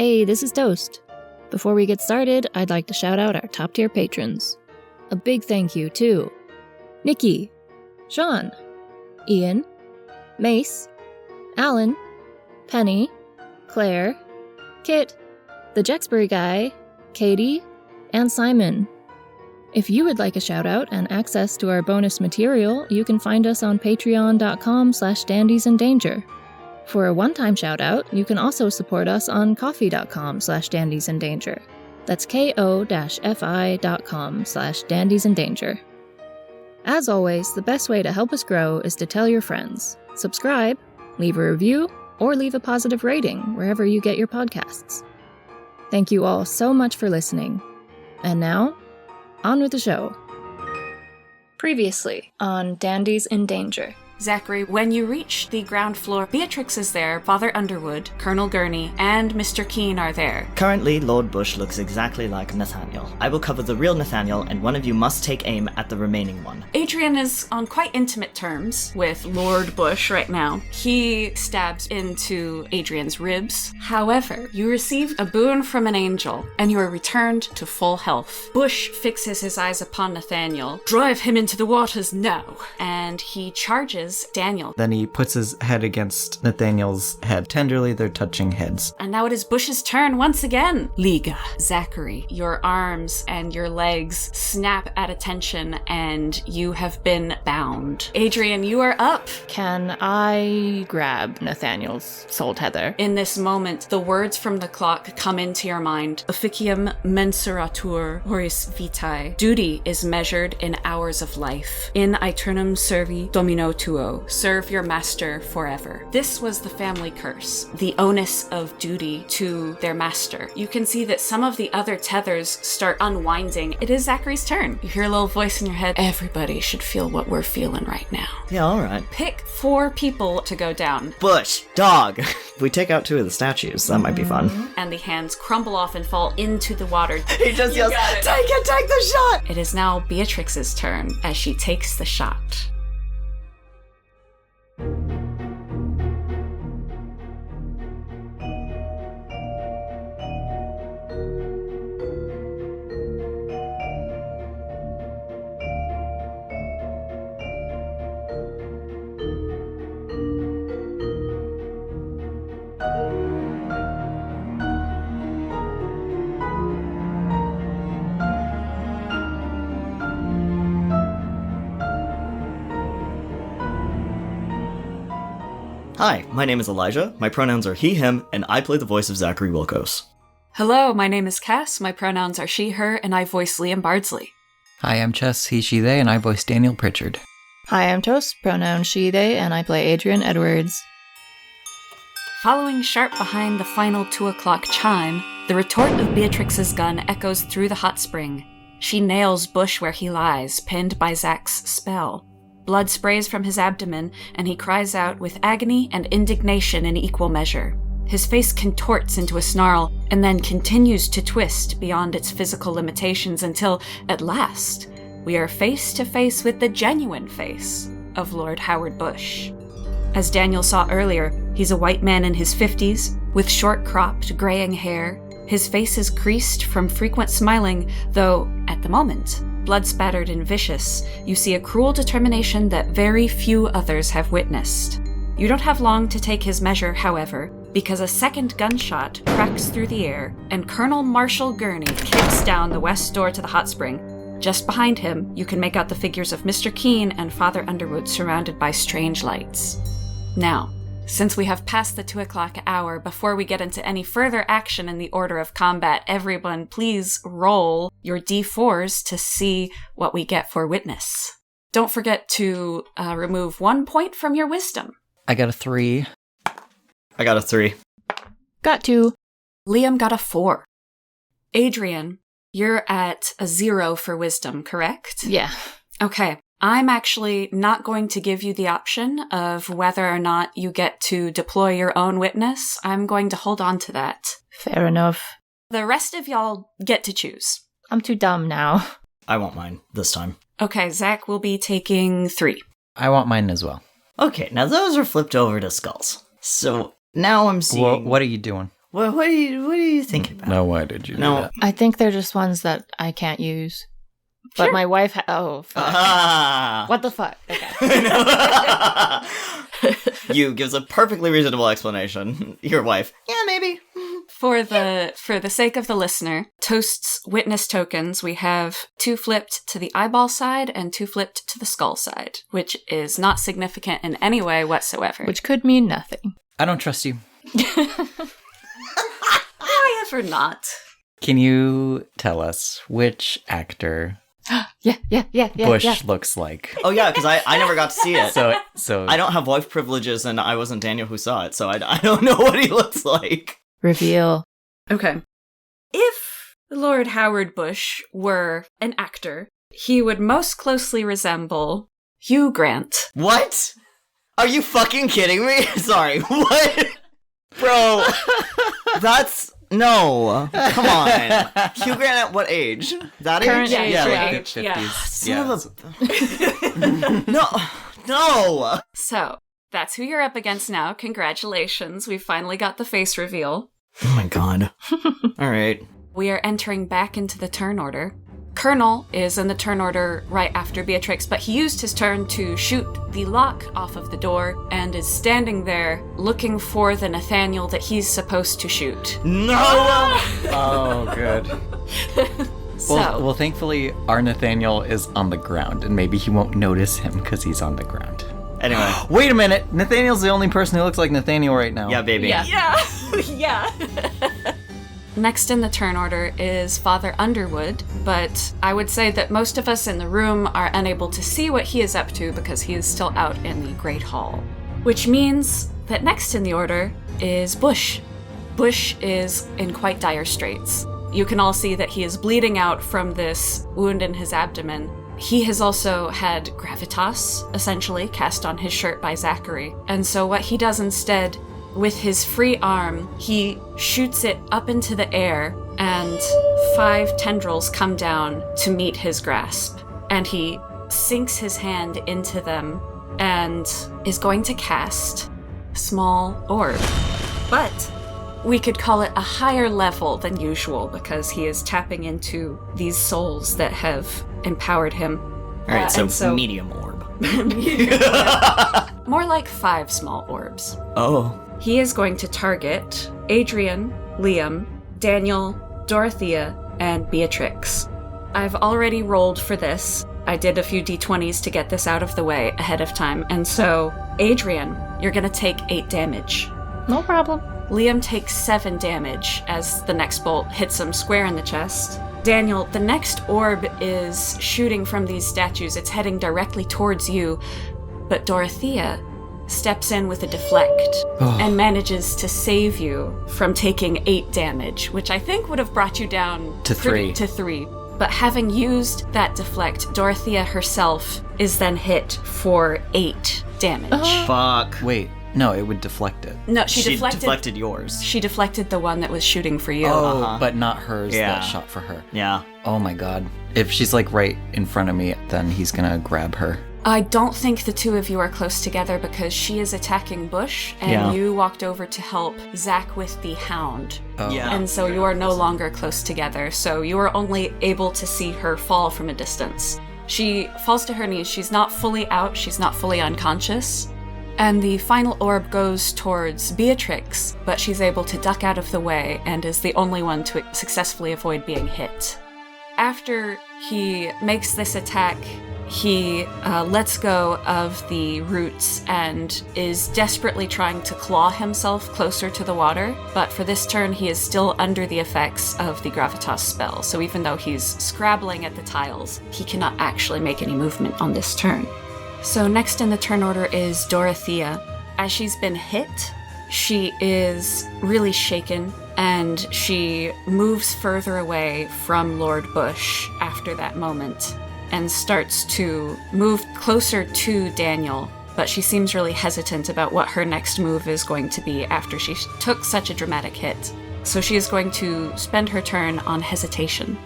Hey, this is Toast. Before we get started, I'd like to shout out our top-tier patrons. A big thank you to Nikki, Sean, Ian, Mace, Alan, Penny, Claire, Kit, the Jexbury Guy, Katie, and Simon. If you would like a shout-out and access to our bonus material, you can find us on patreon.com/dandiesIndanger. For a one-time shout-out, you can also support us on ko-fi.com/dandiesIndanger. That's ko-fi.com/dandiesIndanger. As always, the best way to help us grow is to tell your friends, subscribe, leave a review, or leave a positive rating wherever you get your podcasts. Thank you all so much for listening. And now, on with the show. Previously on Dandies in Danger. Zachary, when you reach the ground floor, Beatrix is there, Father Underwood, Colonel Gurney, and Mr. Keene are there. Currently, Lord Busch looks exactly like Nathaniel. I will cover the real Nathaniel, and one of you must take aim at the remaining one. Adrian is on quite intimate terms with Lord Busch right now. He stabs into Adrian's ribs. However, you receive a boon from an angel, and you are returned to full health. Busch fixes his eyes upon Nathaniel. Drive him into the waters now! And he charges Daniel. Then he puts his head against Nathaniel's head. Tenderly, they're touching heads. And now it is Busch's turn once again. Liga. Zachary, your arms and your legs snap at attention and you have been bound. Adrian, you are up. Can I grab Nathaniel's soul tether? In this moment, the words from the clock come into your mind. Officium mensuratur horis vitae. Duty is measured in hours of life. In aeternum servi domino tuo. Serve your master forever. This was the family curse, the onus of duty to their master. You can see that some of the other tethers start unwinding. It is Zachary's turn. You hear a little voice in your head. Everybody should feel what we're feeling right now. Yeah, alright. Pick 4 people to go down. Busch, dog. If we take out 2 of the statues, that might be fun. And the hands crumble off and fall into the water. He just yells, take the shot! It is now Beatrix's turn as she takes the shot. Hi, my name is Elijah, my pronouns are he, him, and I play the voice of Zachary Wilkos. Hello, my name is Cass, my pronouns are she, her, and I voice Liam Bardsley. Hi, I'm Chess, he, she, they, and I voice Daniel Pritchard. Hi, I'm Toast, pronoun she, they, and I play Adrian Edwards. Following sharp behind the final 2 o'clock chime, the retort of Beatrix's gun echoes through the hot spring. She nails Busch where he lies, pinned by Zach's spell. Blood sprays from his abdomen, and he cries out with agony and indignation in equal measure. His face contorts into a snarl, and then continues to twist beyond its physical limitations until, at last, we are face to face with the genuine face of Lord Howard Busch. As Daniel saw earlier, he's a white man in his 50s, with short-cropped, graying hair. His face is creased from frequent smiling, though, at the moment, blood-spattered and vicious, you see a cruel determination that very few others have witnessed. You don't have long to take his measure, however, because a second gunshot cracks through the air, and Colonel Marshal Gurney kicks down the west door to the hot spring. Just behind him, you can make out the figures of Mr. Keene and Father Underwood surrounded by strange lights. Now, since we have passed the 2 o'clock hour, before we get into any further action in the order of combat, everyone please roll your d4s to see what we get for witness. Don't forget to remove 1 point from your wisdom. I got a 3. I got a 3. Got 2. Liam got a 4. Adrian, you're at a 0 for wisdom, correct? Yeah. Okay. I'm actually not going to give you the option of whether or not you get to deploy your own witness. I'm going to hold on to that. Fair enough. The rest of y'all get to choose. I'm too dumb now. I want mine this time. Okay, Zach will be taking 3. I want mine as well. Okay, now those are flipped over to skulls. So now I'm seeing... Well, what are you doing? What are you thinking about? No, why did you do that? I think they're just ones that I can't use. But Sure. my wife... oh, fuck. Ah. What the fuck? Okay. You gives a perfectly reasonable explanation. Your wife. Yeah, maybe. For the sake of the listener, Toast's witness tokens, we have 2 flipped to the eyeball side and 2 flipped to the skull side, which is not significant in any way whatsoever. Which could mean nothing. I don't trust you. Why ever not? Can you tell us which actor Yeah. Busch looks like? Oh yeah, because I never got to see it. So I don't have wife privileges, and I wasn't Daniel who saw it, so I don't know what he looks like. Reveal. Okay. If Lord Howard Busch were an actor, he would most closely resemble Hugh Grant. What? Are you fucking kidding me? Sorry, what? Bro, that's... No. Come on. Hugh Grant at what age? That Current age? age, Yeah, yeah. age, yeah. 50s. Son of a... No! So, that's who you're up against now. Congratulations. We finally got the face reveal. Oh my god. Alright. We are entering back into the turn order. Colonel is in the turn order right after Beatrix, but he used his turn to shoot the lock off of the door and is standing there looking for the Nathaniel that he's supposed to shoot. No! Oh, good. So, Well, thankfully, our Nathaniel is on the ground, and maybe he won't notice him because he's on the ground. Anyway. Wait a minute! Nathaniel's the only person who looks like Nathaniel right now. Yeah, baby. yeah. Next in the turn order is Father Underwood, but I would say that most of us in the room are unable to see what he is up to because he is still out in the Great Hall. Which means that next in the order is Busch. Busch is in quite dire straits. You can all see that he is bleeding out from this wound in his abdomen. He has also had gravitas, essentially, cast on his shirt by Zachary. And so what he does instead, with his free arm, he shoots it up into the air, and 5 tendrils come down to meet his grasp. And he sinks his hand into them and is going to cast a small orb. But we could call it a higher level than usual because he is tapping into these souls that have empowered him. Alright, and so medium orb. More like 5 small orbs. Oh. He is going to target Adrian, Liam, Daniel, Dorothea, and Beatrix. I've already rolled for this. I did a few d20s to get this out of the way ahead of time. And so, Adrian, you're going to take 8 damage. No problem. Liam takes 7 damage as the next bolt hits him square in the chest. Daniel, the next orb is shooting from these statues. It's heading directly towards you. But Dorothea steps in with a deflect and manages to save you from taking 8 damage, which I think would have brought you down To 3. To 3. But having used that deflect, Dorothea herself is then hit for 8 damage. Fuck. Wait, no, it would deflect it. No, She deflected yours. She deflected the one that was shooting for you. Oh, but not hers Yeah. that shot for her. Yeah. Oh my god. If she's like right in front of me, then he's gonna grab her. I don't think the 2 of you are close together because she is attacking Busch, and Yeah. you walked over to help Zach with the hound. Oh. Yeah. And so you are no longer close together, so you are only able to see her fall from a distance. She falls to her knees. She's not fully out, she's not fully unconscious. And the final orb goes towards Beatrix, but she's able to duck out of the way and is the only one to successfully avoid being hit. After he makes this attack, he lets go of the roots and is desperately trying to claw himself closer to the water, but for this turn he is still under the effects of the gravitas spell, so even though he's scrabbling at the tiles, he cannot actually make any movement on this turn. So next in the turn order is Dorothea. As she's been hit, she is really shaken, and she moves further away from Lord Busch after that moment, and starts to move closer to Daniel, but she seems really hesitant about what her next move is going to be after she took such a dramatic hit. So she is going to spend her turn on hesitation.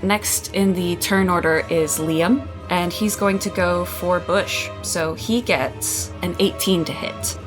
Next in the turn order is Liam, and he's going to go for Busch, so he gets an 18 to hit.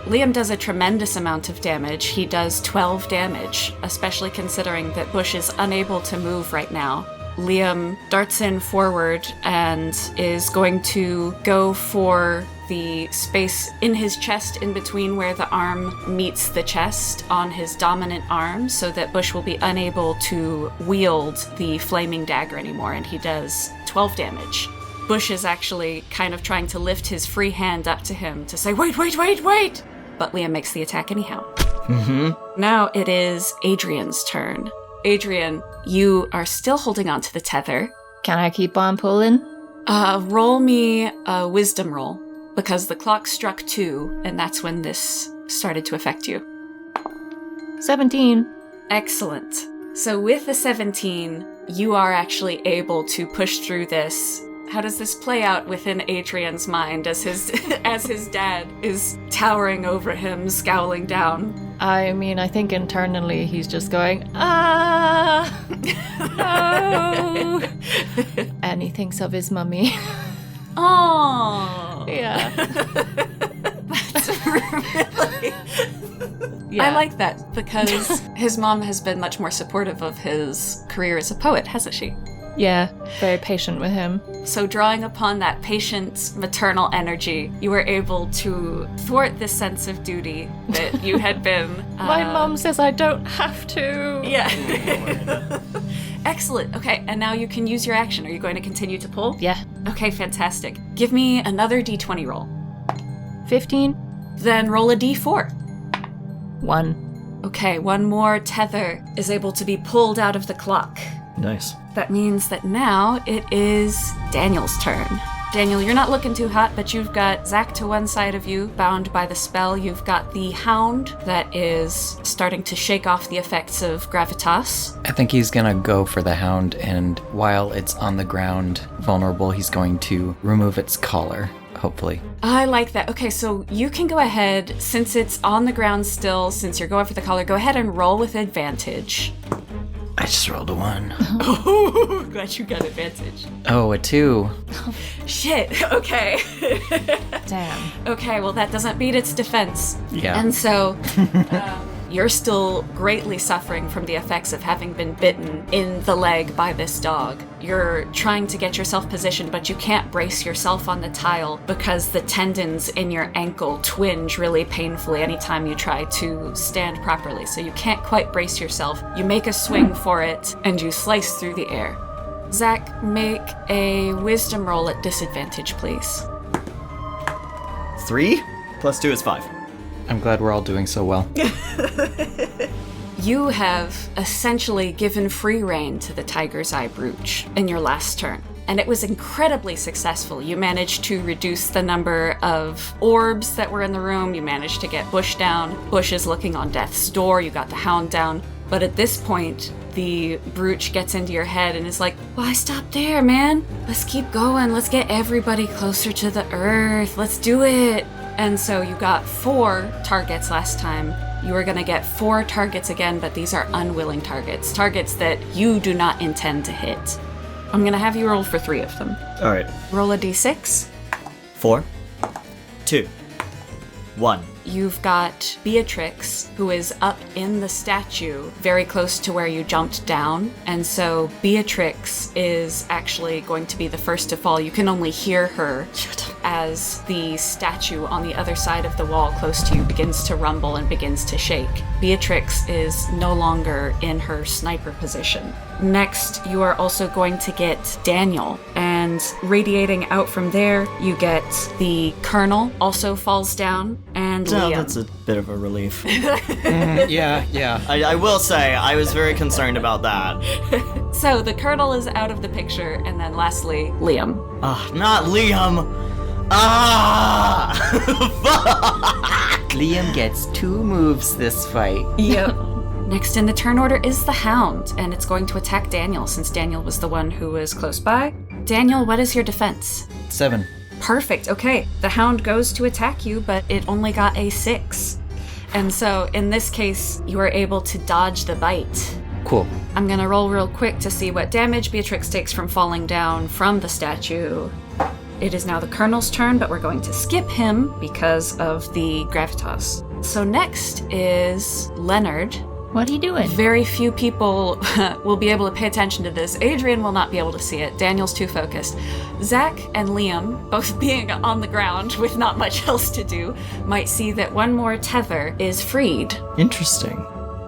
Liam does a tremendous amount of damage. He does 12 damage, especially considering that Busch is unable to move right now. Liam darts in forward and is going to go for the space in his chest in between where the arm meets the chest on his dominant arm so that Busch will be unable to wield the flaming dagger anymore, and he does 12 damage. Busch is actually kind of trying to lift his free hand up to him to say, wait! But Liam makes the attack anyhow. Now it is Adrian's turn. Adrian, you are still holding on to the tether. Can I keep on pulling? Roll me a wisdom roll, because the clock struck 2, and that's when this started to affect you. 17. Excellent. So with the 17, you are actually able to push through this. How does this play out within Adrian's mind as his as his dad is towering over him, scowling down? I mean, I think internally he's just going, ah, no. And he thinks of his mummy. Oh, Yeah. that's really... Yeah. I like that, because his mom has been much more supportive of his career as a poet, hasn't she? Yeah, very patient with him. So drawing upon that patient maternal energy, you were able to thwart this sense of duty that you had been... My mom says I don't have to. Yeah. Excellent. Okay, and now you can use your action. Are you going to continue to pull? Yeah. Okay, fantastic. Give me another d20 roll. 15. Then roll a d4. 1. Okay, one more tether is able to be pulled out of the clock. Nice. That means that now it is Daniel's turn. Daniel, you're not looking too hot, but you've got Zach to one side of you, bound by the spell. You've got the hound that is starting to shake off the effects of gravitas. I think he's gonna go for the hound, and while it's on the ground, vulnerable, he's going to remove its collar, hopefully. I like that. Okay, so you can go ahead, since it's on the ground still, since you're going for the collar, go ahead and roll with advantage. I just rolled a 1. Oh, glad you got advantage. Oh, a 2. Shit, okay. Damn. Okay, well that doesn't beat its defense. Yeah. And so, you're still greatly suffering from the effects of having been bitten in the leg by this dog. You're trying to get yourself positioned, but you can't brace yourself on the tile because the tendons in your ankle twinge really painfully anytime you try to stand properly. So you can't quite brace yourself. You make a swing for it, and you slice through the air. Zach, make a wisdom roll at disadvantage, please. 3 plus 2 is 5. I'm glad we're all doing so well. You have essentially given free rein to the Tiger's Eye brooch in your last turn, and it was incredibly successful. You managed to reduce the number of orbs that were in the room, you managed to get Busch down. Busch is looking on death's door, you got the hound down. But at this point, the brooch gets into your head and is like, why stop there, man? Let's keep going, let's get everybody closer to the earth, let's do it. And so you got 4 targets last time. You are going to get 4 targets again, but these are unwilling targets. Targets that you do not intend to hit. I'm going to have you roll for 3 of them. Alright. Roll a d6. 4, 2, 1. You've got Beatrix, who is up in the statue, very close to where you jumped down. And so Beatrix is actually going to be the first to fall. You can only hear her as the statue on the other side of the wall close to you begins to rumble and begins to shake. Beatrix is no longer in her sniper position. Next, you are also going to get Daniel, and radiating out from there, you get the Colonel also falls down, and Oh, Liam. that's a bit of a relief. Yeah. I will say, I was very concerned about that. So the Colonel is out of the picture, and then lastly, Liam. Not Liam! Fuck! Liam gets 2 moves this fight. Yep. Next in the turn order is the Hound, and it's going to attack Daniel since Daniel was the one who was close by. Daniel, what is your defense? 7. Perfect. Okay, the Hound goes to attack you, but it only got a 6. And so in this case, you are able to dodge the bite. Cool. I'm gonna roll real quick to see what damage Beatrix takes from falling down from the statue. It is now the Colonel's turn, but we're going to skip him because of the gravitas. So next is Leonard. What are you doing? Very few people will be able to pay attention to this. Adrian will not be able to see it. Daniel's too focused. Zach and Liam, both being on the ground with not much else to do, might see that one more tether is freed. Interesting.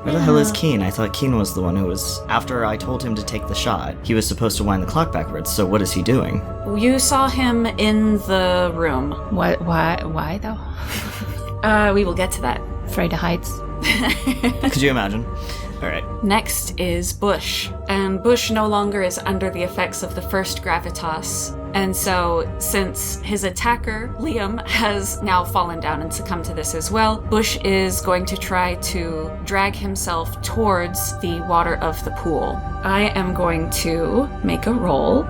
Where the hell is Keen? I thought Keen was the one who was... After I told him to take the shot, he was supposed to wind the clock backwards, so what is he doing? You saw him in the room. Why though? We will get to that. Afraid of heights. Could you imagine? Alright. Next is Busch, and Busch no longer is under the effects of the first gravitas, and so since his attacker, Liam, has now fallen down and succumbed to this as well, Busch is going to try to drag himself towards the water of the pool. I am going to make a roll.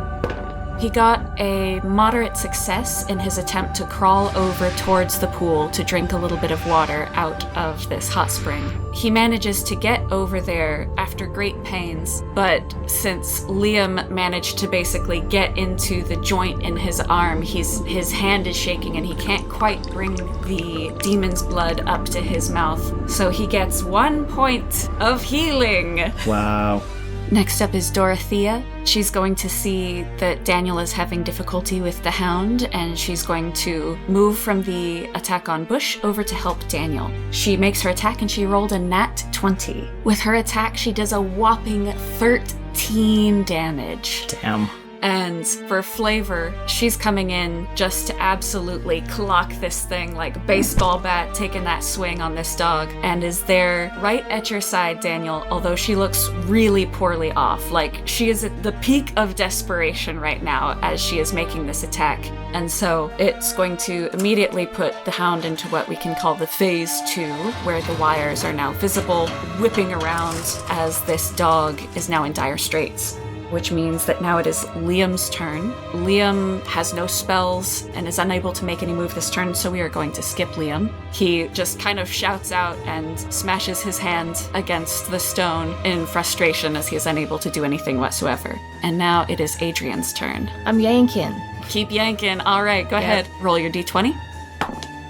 He got a moderate success in his attempt to crawl over towards the pool to drink a little bit of water out of this hot spring. He manages to get over there after great pains, but since Liam managed to basically get into the joint in his arm, his hand is shaking and he can't quite bring the demon's blood up to his mouth. So he gets 1 point of healing. Wow. Next up is Dorothea. She's going to see that Daniel is having difficulty with the hound, and she's going to move from the attack on Busch over to help Daniel. She makes her attack and she rolled a nat 20. With her attack, she does a whopping 13 damage. Damn. And for flavor, she's coming in just to absolutely clock this thing like a baseball bat, taking that swing on this dog, and is there right at your side, Daniel, although she looks really poorly off. Like, she is at the peak of desperation right now as she is making this attack. And so it's going to immediately put the hound into what we can call the phase 2, where the wires are now visible, whipping around as this dog is now in dire straits. Which means that now it is Liam's turn. Liam has no spells and is unable to make any move this turn, so we are going to skip Liam. He just kind of shouts out and smashes his hand against the stone in frustration as he is unable to do anything whatsoever. And now it is Adrian's turn. I'm yanking. Keep yanking. All right, go ahead. Roll your d20.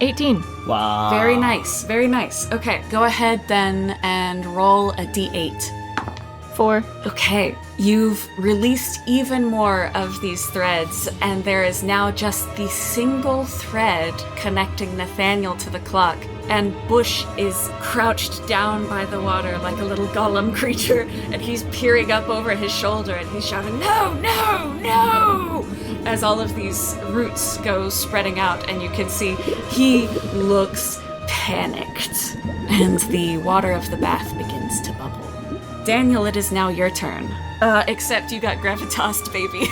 18. Wow. Very nice, very nice. Okay, go ahead then and roll a d8. 4. Okay, you've released even more of these threads, and there is now just the single thread connecting Nathaniel to the clock, and Busch is crouched down by the water like a little golem creature, and he's peering up over his shoulder, and he's shouting, "No, no, no!" as all of these roots go spreading out, and you can see he looks panicked, and the water of the bath begins to bubble. Daniel, it is now your turn. Except you got gravitas, baby.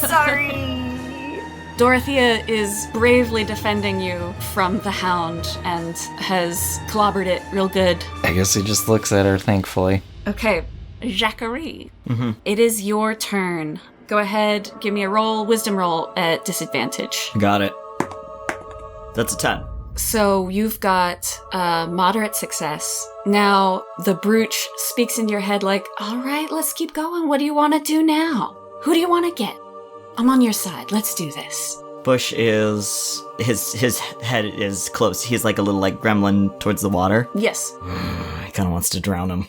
Sorry. Dorothea is bravely defending you from the hound and has clobbered it real good. I guess he just looks at her thankfully. Okay, Jacquerie. It is your turn. Go ahead, give me a roll, wisdom roll at disadvantage. Got it. That's a 10. So you've got moderate success. Now, the brooch speaks into your head like, all right, let's keep going. What do you want to do now? Who do you want to get? I'm on your side. Let's do this. Busch is... His head is close. He's like a little like gremlin towards the water. Yes. He kind of wants to drown him.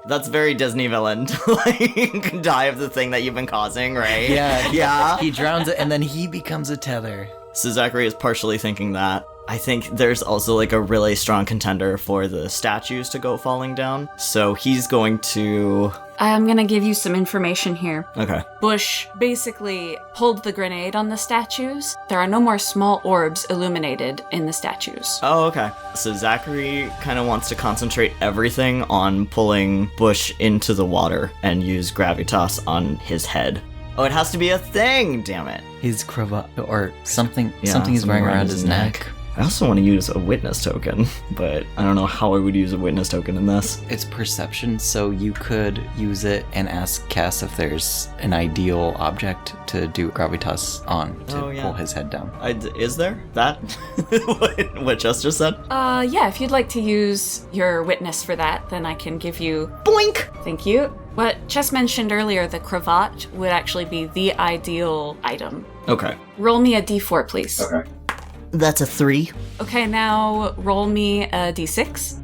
That's very Disney villain to like die of the thing that you've been causing, right? Yeah. Yeah. He drowns it and then he becomes a tether. So Zachary is partially thinking that. I think there's also like a really strong contender for the statues to go falling down. So he's going to... I'm gonna give you some information here. Okay. Busch basically pulled the grenade on the statues. There are no more small orbs illuminated in the statues. Oh, okay. So Zachary kind of wants to concentrate everything on pulling Busch into the water and use gravitas on his head. Oh, it has to be a thing, damn it. His cravat or something Yeah, something he's something wearing around around his his neck. I also want to use a witness token, but I don't know how I would use a witness token in this. It's perception, so you could use it and ask Cass if there's an ideal object to do gravitas on to pull his head down. Is there? That? what Jess just said? Yeah, if you'd like to use your witness for that, then I can give you... Boink! Thank you. What Jess mentioned earlier, the cravat would actually be the ideal item. Okay. Roll me a d4, please. Okay. That's a 3. Okay, now roll me a d6.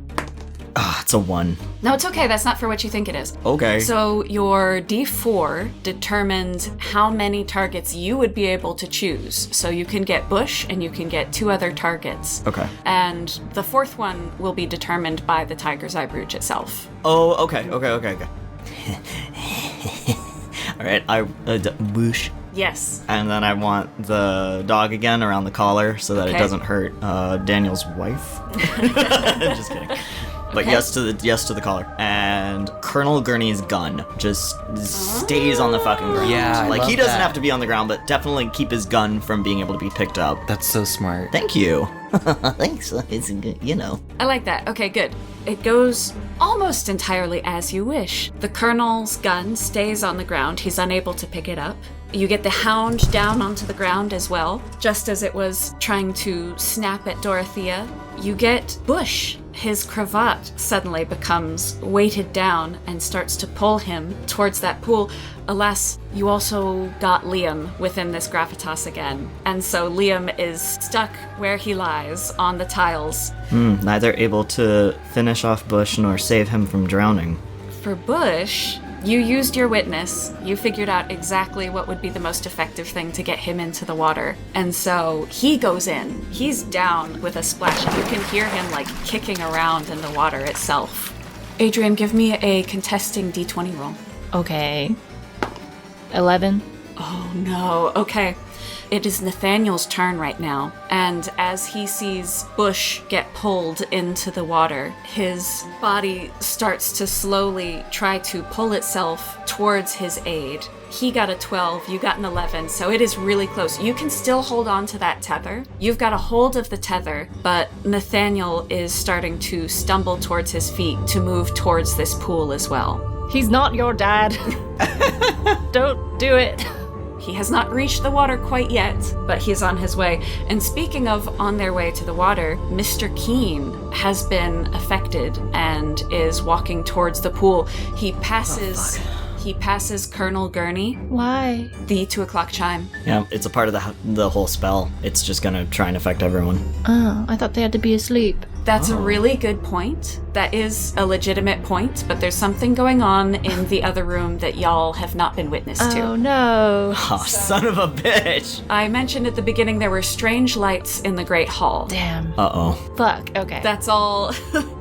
It's a 1. No, it's okay. That's not for what you think it is. Okay. So your d4 determined how many targets you would be able to choose. So you can get Busch and you can get 2 other targets. Okay. And the 4th one will be determined by the tiger's eye brooch itself. Oh, okay. All right, Busch. Yes. And then I want the dog again around the collar so that it doesn't hurt Daniel's wife. Just kidding. But yes to the collar. And Colonel Gurney's gun just stays on the fucking ground. Yeah, like I he love doesn't that. have to be on the ground, but definitely keep his gun from being able to be picked up. That's so smart. Thank you. Thanks. It's good, you know. I like that. Okay, good. It goes almost entirely as you wish. The Colonel's gun stays on the ground. He's unable to pick it up. You get the hound down onto the ground as well, just as it was trying to snap at Dorothea. You get Busch. His cravat suddenly becomes weighted down and starts to pull him towards that pool. Alas, you also got Liam within this gravitas again. And so Liam is stuck where he lies on the tiles. Neither able to finish off Busch nor save him from drowning. For Busch, you used your witness. You figured out exactly what would be the most effective thing to get him into the water. And so he goes in. He's down with a splash. You can hear him like kicking around in the water itself. Adrian, give me a contesting d20 roll. Okay. 11. Oh no. Okay. It is Nathaniel's turn right now, and as he sees Busch get pulled into the water, his body starts to slowly try to pull itself towards his aid. He got a 12, you got an 11, so it is really close. You can still hold on to that tether. You've got a hold of the tether, but Nathaniel is starting to stumble towards his feet to move towards this pool as well. He's not your dad. Don't do it. He has not reached the water quite yet, but he's on his way. And speaking of on their way to the water, Mr. Keene has been affected and is walking towards the pool. He passes Colonel Gurney. Why? The 2 o'clock chime. Yeah, it's a part of the whole spell. It's just gonna try and affect everyone. Oh, I thought they had to be asleep. That's a really good point. That is a legitimate point, but there's something going on in the other room that y'all have not been witness to. Oh no. Oh, son of a bitch! I mentioned at the beginning there were strange lights in the Great Hall. Damn. Uh-oh. Fuck, okay. That's all.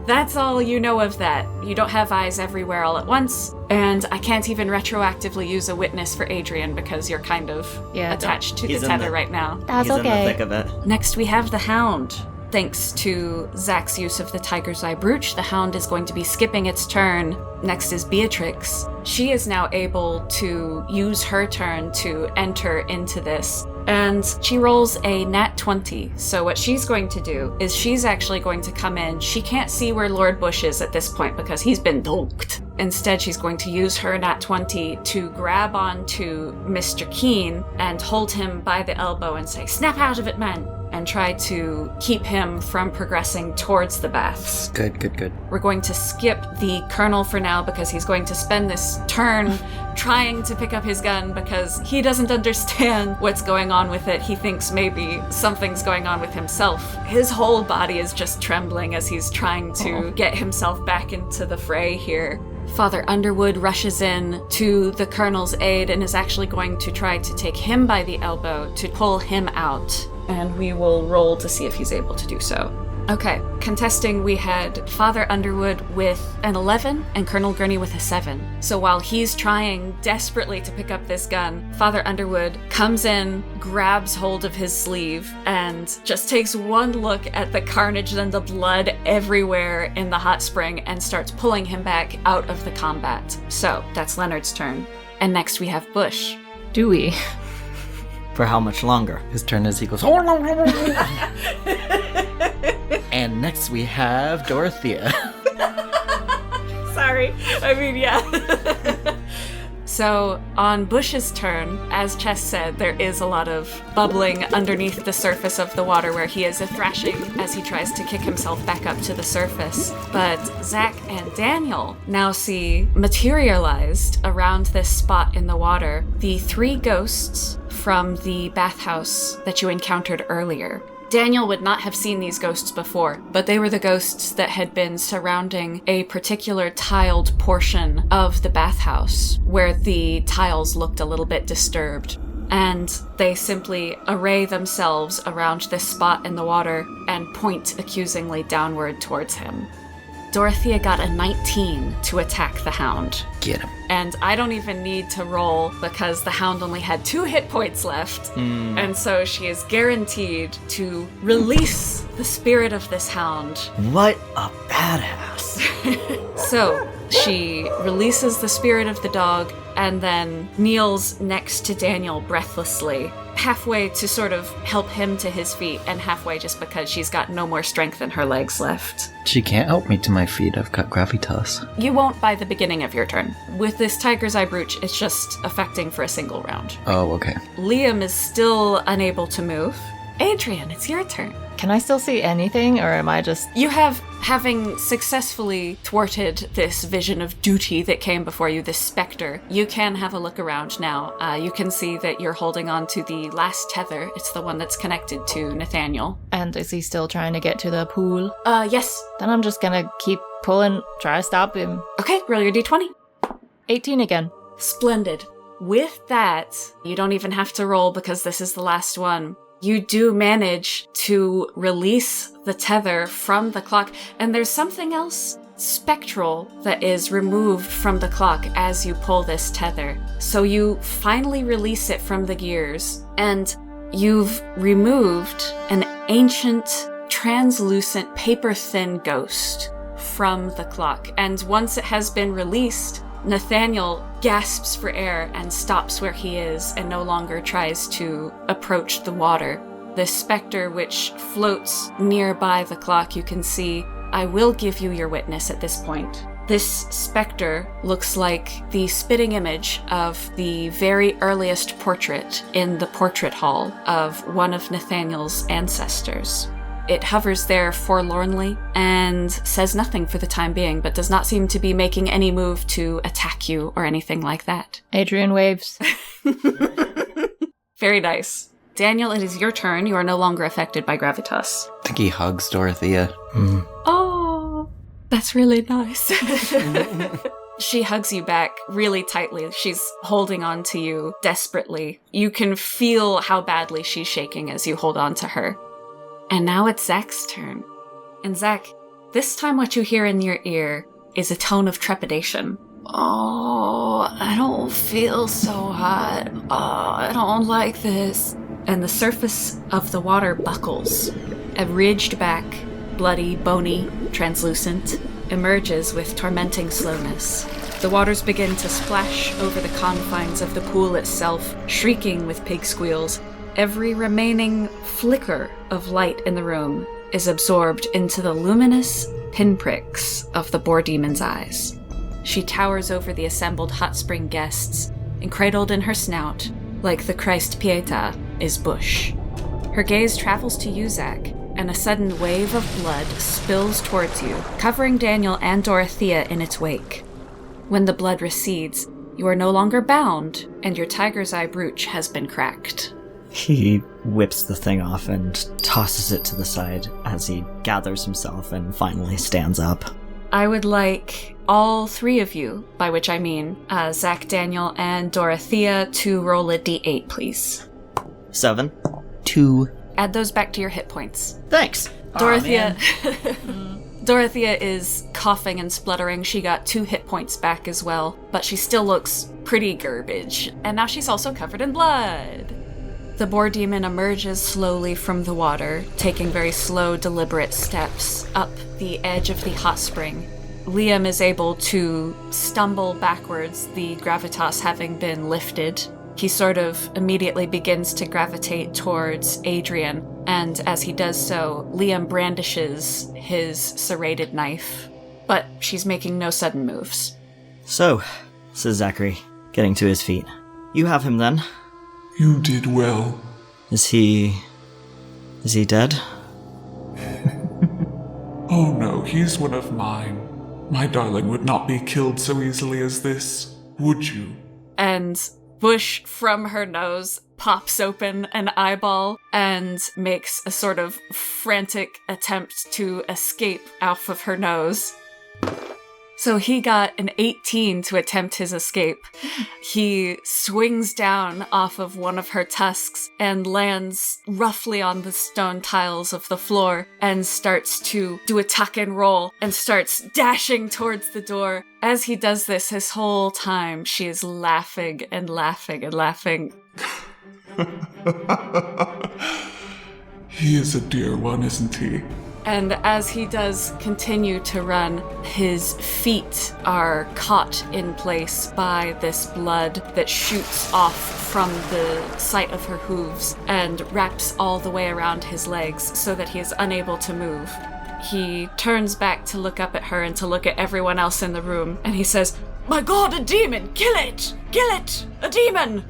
That's all you know of that. You don't have eyes everywhere all at once, and I can't even retroactively use a witness for Adrian because you're kind of attached to the He's in tether the- right now. That's He's okay. in the thick of it. Next, we have the Hound. Thanks to Zach's use of the Tiger's Eye Brooch, the Hound is going to be skipping its turn. Next is Beatrix. She is now able to use her turn to enter into this. And she rolls a nat 20. So what she's going to do is she's actually going to come in. She can't see where Lord Busch is at this point because he's been donked. Instead, she's going to use her nat 20 to grab onto Mr. Keene and hold him by the elbow and say, "Snap out of it, man!" and try to keep him from progressing towards the baths. Good. We're going to skip the Colonel for now because he's going to spend this turn trying to pick up his gun because he doesn't understand what's going on with it. He thinks maybe something's going on with himself. His whole body is just trembling as he's trying to get himself back into the fray here. Father Underwood rushes in to the Colonel's aid and is actually going to try to take him by the elbow to pull him out. And we will roll to see if he's able to do so. Okay, contesting, we had Father Underwood with an 11 and Colonel Gurney with a 7. So while he's trying desperately to pick up this gun, Father Underwood comes in, grabs hold of his sleeve, and just takes one look at the carnage and the blood everywhere in the hot spring and starts pulling him back out of the combat. So that's Leonard's turn. And next we have Busch. Do we? For how much longer? His turn is he goes, "Oh no!" And next we have Dorothea. Sorry. I mean, yeah. So, on Busch's turn, as Chess said, there is a lot of bubbling underneath the surface of the water where he is thrashing as he tries to kick himself back up to the surface. But Zach and Daniel now see materialized around this spot in the water the 3 ghosts from the bathhouse that you encountered earlier. Daniel would not have seen these ghosts before, but they were the ghosts that had been surrounding a particular tiled portion of the bathhouse, where the tiles looked a little bit disturbed. And they simply array themselves around this spot in the water and point accusingly downward towards him. Dorothea got a 19 to attack the hound. Get him. And I don't even need to roll because the hound only had 2 hit points left. And so she is guaranteed to release the spirit of this hound. What a badass. So she releases the spirit of the dog and then kneels next to Daniel breathlessly, halfway to sort of help him to his feet and halfway just because she's got no more strength in her legs left. She can't help me to my feet. I've got gravitas. You won't by the beginning of your turn. With this Tiger's Eye brooch, it's just affecting for a single round. Oh, okay. Liam is still unable to move. Adrian, it's your turn. Can I still see anything, or am I just... You have, having successfully thwarted this vision of duty that came before you, this specter, you can have a look around now. You can see that you're holding on to the last tether. It's the one that's connected to Nathaniel. And is he still trying to get to the pool? Yes. Then I'm just gonna keep pulling, try to stop him. Okay, roll your d20. 18 again. Splendid. With that, you don't even have to roll because this is the last one. You do manage to release the tether from the clock, and there's something else spectral that is removed from the clock as you pull this tether. So you finally release it from the gears, and you've removed an ancient, translucent, paper-thin ghost from the clock. And once it has been released, Nathaniel gasps for air and stops where he is and no longer tries to approach the water. The specter which floats nearby the clock, you can see. I will give you your witness at this point. This specter looks like the spitting image of the very earliest portrait in the portrait hall of one of Nathaniel's ancestors. It hovers there forlornly and says nothing for the time being, but does not seem to be making any move to attack you or anything like that. Adrian waves. Very nice. Daniel, it is your turn. You are no longer affected by gravitas. I think he hugs Dorothea. Oh, that's really nice. She hugs you back really tightly. She's holding on to you desperately. You can feel how badly she's shaking as you hold on to her. And now it's Zach's turn. And Zach, this time what you hear in your ear is a tone of trepidation. Oh, I don't feel so hot. Oh, I don't like this. And the surface of the water buckles. A ridged back, bloody, bony, translucent, emerges with tormenting slowness. The waters begin to splash over the confines of the pool itself, shrieking with pig squeals. Every remaining flicker of light in the room is absorbed into the luminous pinpricks of the boar demon's eyes. She towers over the assembled hot spring guests, and cradled in her snout, like the Christ Pieta, is Busch. Her gaze travels to you, Zach, and a sudden wave of blood spills towards you, covering Daniel and Dorothea in its wake. When the blood recedes, you are no longer bound, and your tiger's eye brooch has been cracked. He whips the thing off and tosses it to the side as he gathers himself and finally stands up. I would like all 3 of you, by which I mean Zach, Daniel, and Dorothea, to roll a d8, please. 7. 2. Add those back to your hit points. Thanks. Dorothea... Dorothea is coughing and spluttering. She got 2 hit points back as well, but she still looks pretty garbage. And now she's also covered in blood. The boar demon emerges slowly from the water, taking very slow, deliberate steps up the edge of the hot spring. Liam is able to stumble backwards, the gravitas having been lifted, he sort of immediately begins to gravitate towards Adrian, and as he does so, Liam brandishes his serrated knife, but she's making no sudden moves. So, says Zachary, getting to his feet. You have him then? You did well. Is he dead? Oh no, he's one of mine. My darling would not be killed so easily as this, would you? And Busch, from her nose, pops open an eyeball and makes a sort of frantic attempt to escape off of her nose. So he got an 18 to attempt his escape. He swings down off of one of her tusks and lands roughly on the stone tiles of the floor and starts to do a tuck and roll and starts dashing towards the door. As he does this, his whole time, she is laughing and laughing and laughing. He is a dear one, isn't he? And as he does continue to run, his feet are caught in place by this blood that shoots off from the site of her hooves and wraps all the way around his legs so that he is unable to move. He turns back to look up at her and to look at everyone else in the room, and he says, "My God, a demon! Kill it! Kill it! A demon!"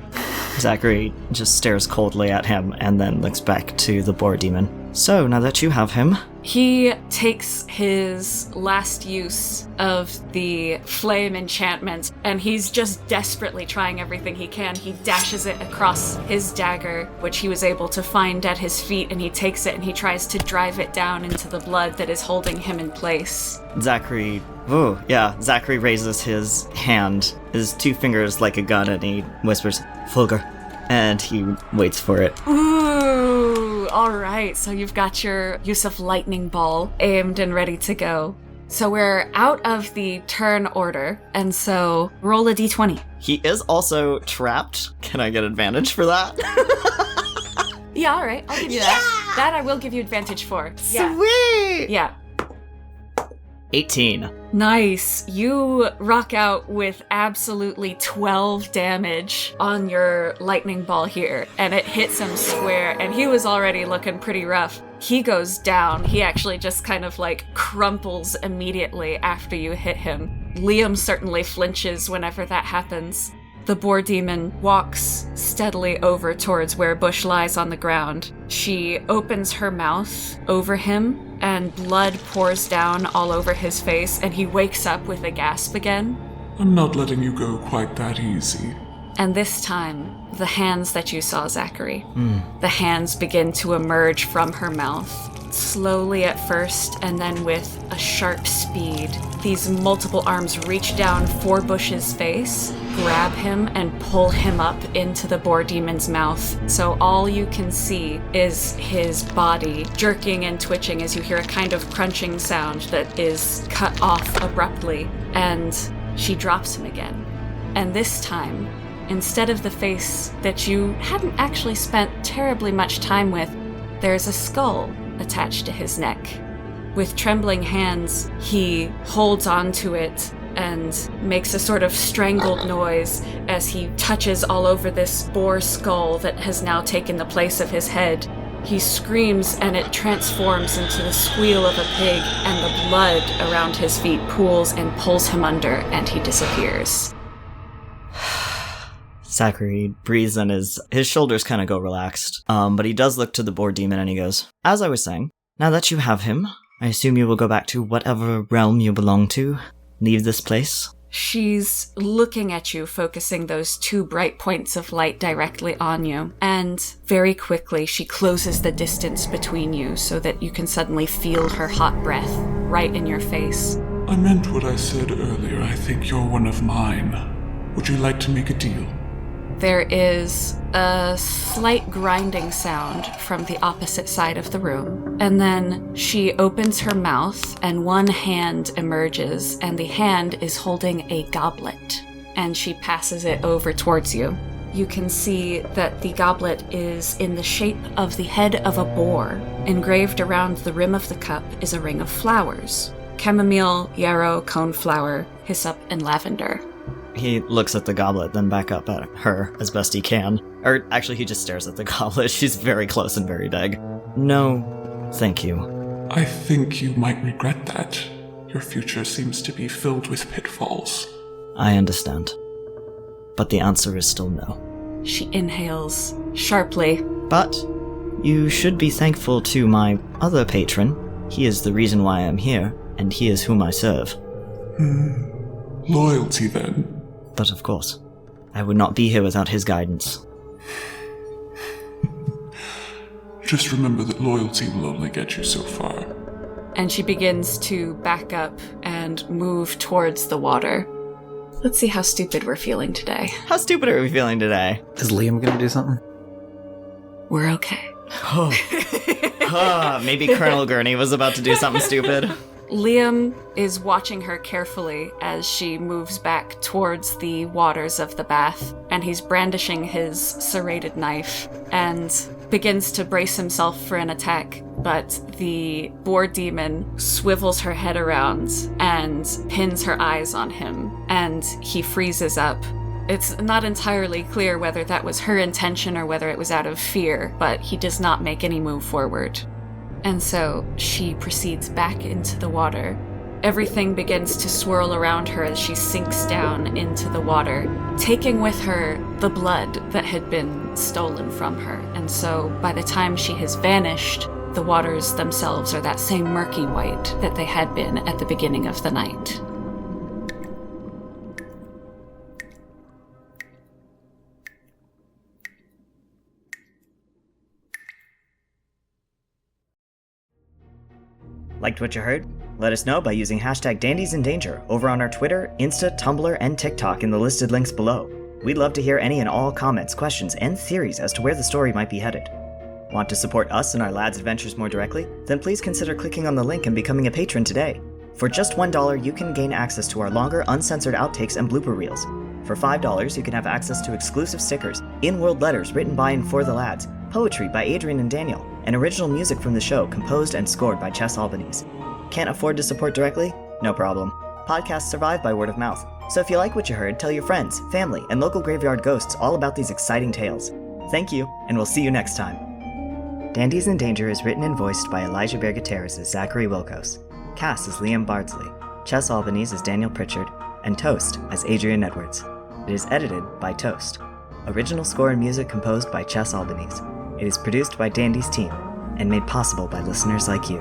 Zachary just stares coldly at him and then looks back to the boar demon. So, now that you have him... He takes his last use of the flame enchantment, and he's just desperately trying everything he can. He dashes it across his dagger, which he was able to find at his feet, and he takes it and he tries to drive it down into the blood that is holding him in place. Zachary raises his hand, his two fingers like a gun, and he whispers, "Fulgur," and he waits for it. Ooh, alright, so you've got your use of lightning ball aimed and ready to go. So we're out of the turn order, and so roll a d20. He is also trapped. Can I get advantage for that? Yeah, alright, I'll give you that. That I will give you advantage for. Yeah. Sweet! Yeah. 18. Nice. You rock out with absolutely 12 damage on your lightning ball here, and it hits him square, and he was already looking pretty rough. He goes down. He actually just kind of like crumples immediately after you hit him. Liam certainly flinches whenever that happens. The boar demon walks steadily over towards where Busch lies on the ground. She opens her mouth over him, and blood pours down all over his face, and he wakes up with a gasp again. I'm not letting you go quite that easy. And this time, the hands that you saw, Zachary, the hands begin to emerge from her mouth. Slowly at first, and then with a sharp speed, these multiple arms reach down for Busch's face, grab him, and pull him up into the boar demon's mouth. So all you can see is his body jerking and twitching as you hear a kind of crunching sound that is cut off abruptly, and she drops him again. And this time, instead of the face that you hadn't actually spent terribly much time with, there's a skull attached to his neck. With trembling hands, he holds onto it and makes a sort of strangled noise as he touches all over this boar skull that has now taken the place of his head. He screams and it transforms into the squeal of a pig, and the blood around his feet pools and pulls him under, and he disappears. Zachary breathes and his shoulders kind of go relaxed. But he does look to the boar demon and he goes, "As I was saying, now that you have him, I assume you will go back to whatever realm you belong to. Leave this place." She's looking at you, focusing those two bright points of light directly on you. And very quickly, she closes the distance between you so that you can suddenly feel her hot breath right in your face. I meant what I said earlier. I think you're one of mine. Would you like to make a deal? There is a slight grinding sound from the opposite side of the room, and then she opens her mouth and one hand emerges, and the hand is holding a goblet, and she passes it over towards you. You can see that the goblet is in the shape of the head of a boar. Engraved around the rim of the cup is a ring of flowers: chamomile, yarrow, coneflower, hyssop, and lavender. He looks at the goblet, then back up at her as best he can. Or actually, he just stares at the goblet. She's very close and very big. No, thank you. I think you might regret that. Your future seems to be filled with pitfalls. I understand. But the answer is still no. She inhales sharply. But you should be thankful to my other patron. He is the reason why I'm here, and he is whom I serve. Loyalty, then. But of course, I would not be here without his guidance. Just remember that loyalty will only get you so far. And she begins to back up and move towards the water. Let's see how stupid we're feeling today. How stupid are we feeling today? Is Liam gonna do something? We're okay. Maybe Colonel Gurney was about to do something stupid. Liam is watching her carefully as she moves back towards the waters of the bath, and he's brandishing his serrated knife and begins to brace himself for an attack, but the boar demon swivels her head around and pins her eyes on him, and he freezes up. It's not entirely clear whether that was her intention or whether it was out of fear, but he does not make any move forward. And so she proceeds back into the water. Everything begins to swirl around her as she sinks down into the water, taking with her the blood that had been stolen from her. And so by the time she has vanished, the waters themselves are that same murky white that they had been at the beginning of the night. Liked what you heard? Let us know by using hashtag #DandiesInDanger over on our Twitter, Insta, Tumblr, and TikTok in the listed links below. We'd love to hear any and all comments, questions, and theories as to where the story might be headed. Want to support us and our lads' adventures more directly? Then please consider clicking on the link and becoming a patron today. For just $1, you can gain access to our longer, uncensored outtakes and blooper reels. For $5, you can have access to exclusive stickers, in-world letters written by and for the lads, poetry by Adrian and Daniel, and original music from the show composed and scored by Chess Albanese. Can't afford to support directly? No problem. Podcasts survive by word of mouth, so if you like what you heard, tell your friends, family, and local graveyard ghosts all about these exciting tales. Thank you, and we'll see you next time. Dandies in Danger is written and voiced by Elijah Bergateres as Zachary Wilkos, Cass as Liam Bardsley, Chess Albanese as Daniel Pritchard, and Toast as Adrian Edwards. It is edited by Toast. Original score and music composed by Chess Albanese. It is produced by Dandies team, and made possible by listeners like you.